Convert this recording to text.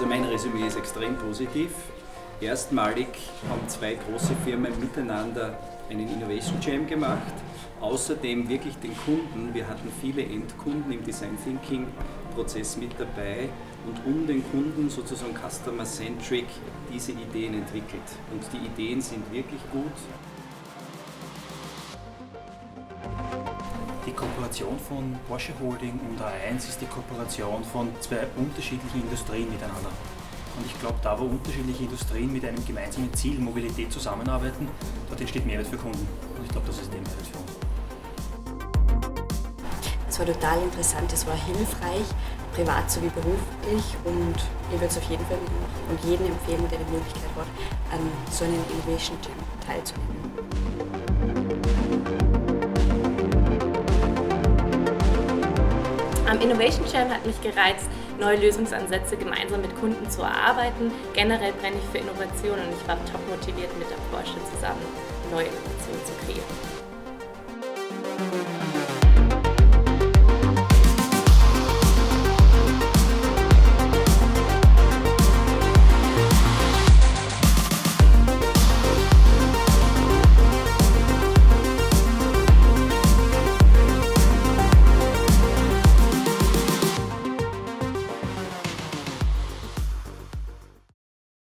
Also mein Resümee ist extrem positiv. Erstmalig haben zwei große Firmen miteinander einen Innovation Jam gemacht. Außerdem wirklich den Kunden, wir hatten viele Endkunden im Design Thinking Prozess mit dabei und um den Kunden sozusagen customer-centric diese Ideen entwickelt. Und die Ideen sind wirklich gut. Die Kooperation von Porsche Holding und A1 ist die Kooperation von zwei unterschiedlichen Industrien miteinander. Und ich glaube, da wo unterschiedliche Industrien mit einem gemeinsamen Ziel, Mobilität, zusammenarbeiten, dort entsteht Mehrwert für Kunden. Und ich glaube, das ist der Mehrwert für uns. Es war total interessant, es war hilfreich, privat sowie beruflich, und ich würde es auf jeden Fall mitmachen und jedem empfehlen, der die Möglichkeit hat, an so einem Innovation Jam teilzunehmen. Am Innovation Jam hat mich gereizt, neue Lösungsansätze gemeinsam mit Kunden zu erarbeiten. Generell brenne ich für Innovation und ich war top motiviert, mit der Porsche zusammen neue Innovationen zu kreieren.